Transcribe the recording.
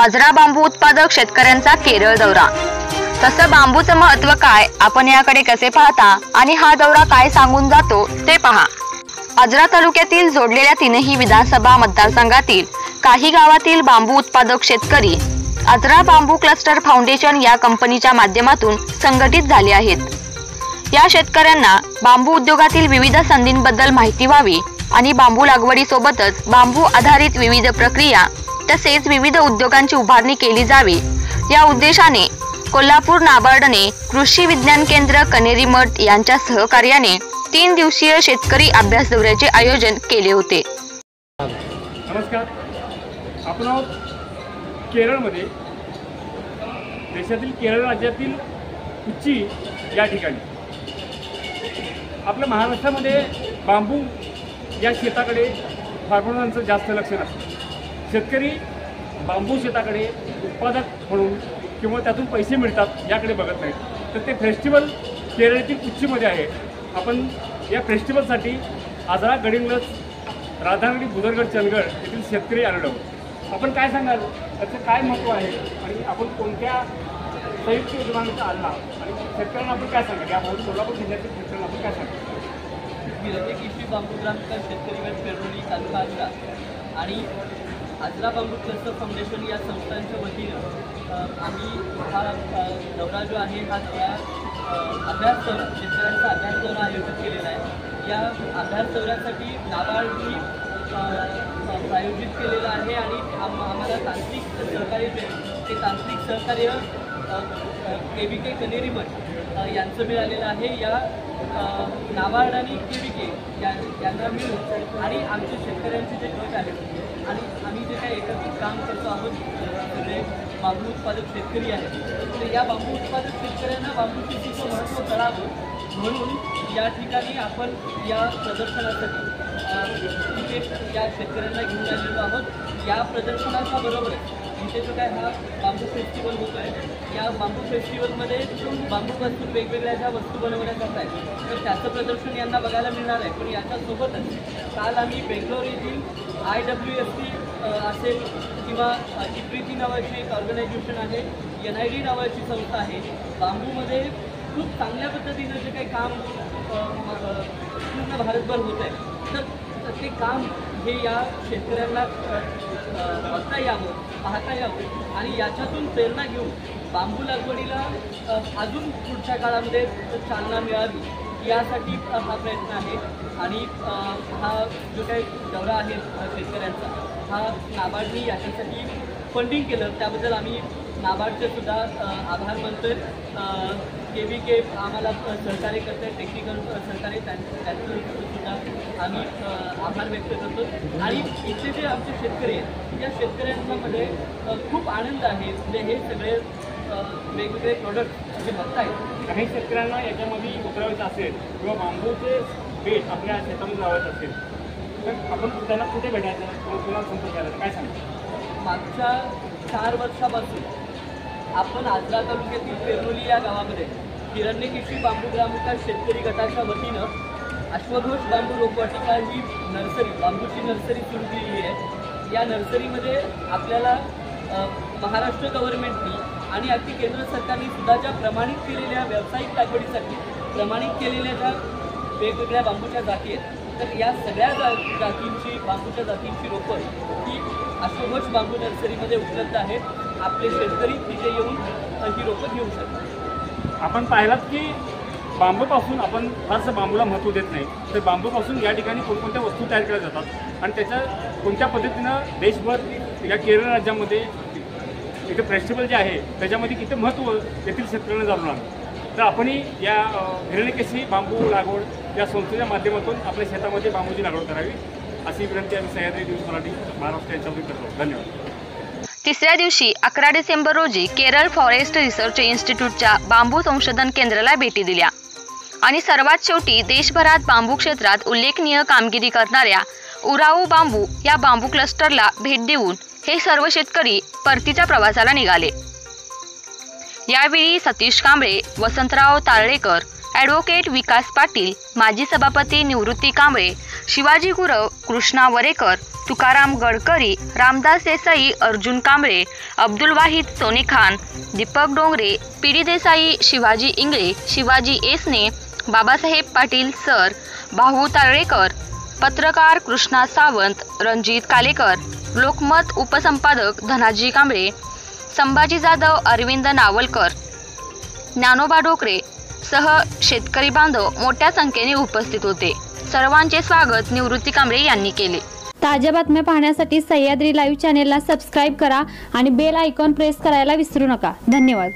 अजरा बांबू उत्पादक शेतकऱ्यांचा केरळ दौरा। तसं बांबूचं महत्त्व काय, आपण याकडे कसे पाहता आणि हा दौरा काय सांगून जातो ते पहा। अजरा तालुक्यातील जोडलेल्या तीनही विधानसभा मतदारसंघातील काही गावातील बांबू उत्पादक शेतकरी अजरा बांबू क्लस्टर फाउंडेशन या कंपनीच्या माध्यमातून संघटित झाले आहेत। या शेतकऱ्यांना बांबू उद्योगातील विविध संधींबद्दल माहिती व्हावी आणि बांबू लागवडीसोबतच बांबू आधारित विविध प्रक्रिया तसेच विविध उद्योगांची उभारणी केली जावी या उद्देशाने कोल्हापूर नाबार्डने कृषी विज्ञान केंद्र कनेरी मठ यांच्या सहकार्याने 3 दिवसीय शेतकरी अभ्यास दौऱ्याचे आयोजन केले होते। नमस्कार, आपण आहोत केरळमध्ये, देशातील केरळ राज्यातील कुच्ची या ठिकाणी। आपल्या महाराष्ट्रामध्ये बांबू या शेताकडे फार्मरांचं जास्त लक्ष नसतं। शेतकरी बांबू शेताकडे उत्पादक म्हणून किंवा त्यातून पैसे मिळतात याकडे बघत नाहीत। तर ते फेस्टिवल केरळतील कुच्चीमध्ये आहे। आपण या फेस्टिवलसाठी आजरा गडिंग्लज राधानगरी बुदरगड चंदगड येथील शेतकरी आलेलो आहोत। आपण काय सांगाल, त्याचं काय महत्त्व आहे आणि आपण कोणत्या संयुक्त योजनांचा आला आणि शेतकऱ्यांना आपण काय सांगाल, या सोलापूर जिल्ह्यातील शेतकऱ्यांना आपण काय सांगाल? कृषी बांबू ग्रामविकास शेतकरी गट पेरडोली तालुका अजरा आणि अजरा बांबू क्लस्टर फाउंडेशन या संस्थांच्या वतीनं आम्ही हा दौरा जो आहे हा दौरा अभ्यास शेतकऱ्यांचा अभ्यास दौरा आयोजित केलेला आहे। या अभ्यास दौऱ्यासाठी नाबार्डनी प्रायोजित केलेला आहे आणि आम्हाला तांत्रिक सहकार्य ते तांत्रिक सहकार्य KVK कनेरी मठ यांचं मिळालेलं आहे। या नाबार्ड आणि KVK यांना मिळून आणि आमच्या शेतकऱ्यांचे जे गट आहेत आणि आम्ही जे काही एकत्रित काम करतो आहोत जे बांबू उत्पादक शेतकरी आहेत, तर या बांबू उत्पादक शेतकऱ्यांना बांबू शेतीचं महत्त्व कळावं म्हणून या ठिकाणी आपण या प्रदर्शनासाठी तिथे या शेतकऱ्यांना घेऊन आलेलो आहोत। या प्रदर्शनाच्या बरोबरच इथे जो काय हा बांबू फेस्टिवल होतो आहे, या बांबू फेस्टिवलमध्ये बांबूपासून वेगवेगळ्या ज्या वस्तू बनवल्या जात आहेत तर त्याचं प्रदर्शन यांना बघायला मिळणार आहे। पण याच्यासोबतच काल आम्ही बेंगलोर येथील IWST असेल किंवा चिप्रीती नावाची एक ऑर्गनायझेशन आहे, NID नावाची संस्था आहे, बांबूमध्ये खूप चांगल्या पद्धतीनं जे काही काम पूर्ण भारतभर होत आहे तर ते काम हे या शेतकऱ्यांना बघता यावं, पाहता यावं आणि याच्यातून प्रेरणा घेऊन बांबू लागवडीला अजून पुढच्या काळामध्ये चालना मिळावी यासाठी हा प्रयत्न आहे। आणि हा जो काही दौरा आहे शेतकऱ्यांचा हा नाबार्डनी याच्यासाठी फंडिंग केलं, त्याबद्दल आम्ही नाबार्डचे सुद्धा आभार मानतोय। KVK आम्हाला सहकार्य करतोय, टेक्निकल सहकार्य त्यांचं सुद्धा आम्ही आभार व्यक्त करतो। आणि इथले जे आमचे शेतकरी आहेत या शेतकऱ्यांमध्ये खूप आनंद आहे। म्हणजे हे सगळे वेगवेगळे प्रोडक्ट जे बघतायत, काही शेतकऱ्यांना याच्यामध्ये उतरवायचं असेल किंवा बांबूचे बेट आपल्या शेतामध्ये लावायचं असेल तर आपण त्यांना कुठे भेटायचं किंवा कुणाला संपर्क करायचा, काय सांगाल? मागच्या 4 वर्षापासून आपण आजरा तालुक्यातील पेरडोली या गावामध्ये हिरण्यकेशी बांबू ग्रामविकास शेतकरी गटाच्या वतीनं अश्वघोष बांबू रोपवाटिका ही नर्सरी, बांबूची नर्सरी सुरू केली आहे। या नर्सरीमध्ये आपल्याला महाराष्ट्र गव्हर्नमेंटनी आणि अगदी केंद्र सरकारने सुद्धा ज्या प्रमाणित केलेल्या व्यावसायिक लागवडीसाठी प्रमाणित केलेल्या ज्या वेगवेगळ्या बांबूच्या जाती आहेत, तर या सगळ्या जातींची बांबूच्या जातींची रोपं ही अश्वघोष बांबू नर्सरीमध्ये उपलब्ध आहेत। आपले शेतकरी तिथे येऊन ही रोपं घेऊ शकतात। आपण पाहिलात की बांबूपासून आपण फारसं बांबूला महत्त्व देत नाही, तर बांबूपासून या ठिकाणी कोणकोणत्या वस्तू तयार केल्या जातात आणि त्याच्या कोणत्या पद्धतीनं देशभर या केरळ राज्यामध्ये एक फेस्टिवल जे आहे त्याच्यामध्ये किती महत्त्व येथील शेतकऱ्यांना जाणून आलं। तर आपणही या हिरण्यकेशी बांबू लागवड या संस्थेच्या माध्यमातून आपल्या शेतामध्ये बांबूची लागवड करावी अशी विनंती आम्ही सह्याद्री न्यूज मराठी महाराष्ट्र यांच्यावर करतो। धन्यवाद। तिसऱ्या दिवशी 11 डिसेंबर रोजी केरळ फॉरेस्ट रिसर्च इन्स्टिट्यूटच्या बांबू संशोधन केंद्राला भेटी दिल्या आणि सर्वात शेवटी देशभरात बांबू क्षेत्रात उल्लेखनीय कामगिरी करणाऱ्या उराऊ बांबू या बांबू क्लस्टरला भेट देऊन हे सर्व शेतकरी परतीच्या प्रवासाला निघाले। यावेळी सतीश कांबळे, वसंतराव तारळेकर, ॲडव्होकेट विकास पाटील, माजी सभापती निवृत्ती कांबळे, शिवाजी गुरव, कृष्णा वरेकर, तुकाराम गडकरी, रामदास देसाई, अर्जुन कांबळे, अब्दुल वाहिद सोनेखान, दीपक डोंगरे, पी.डी. देसाई, शिवाजी इंगळे, शिवाजी एसने, बाबासाहेब पाटील सर, भाऊ तारळेकर, पत्रकार कृष्णा सावंत, रणजित कालेकर, लोकमत उपसंपादक धनाजी कांबळे, संभाजी जाधव, अरविंद नावलकर, ज्ञानोबा डोकरे सह शेतकरी बांधव मोठ्या संख्येने उपस्थित होते. सर्वांचे स्वागत निवृत्ती कांबळे यांनी केले. ताज्या बातम्या पाहण्यासाठी सह्याद्री लाईव्ह चॅनेलला सबस्क्राईब करा आणि बेल आयकॉन प्रेस करायला विसरू नका. धन्यवाद.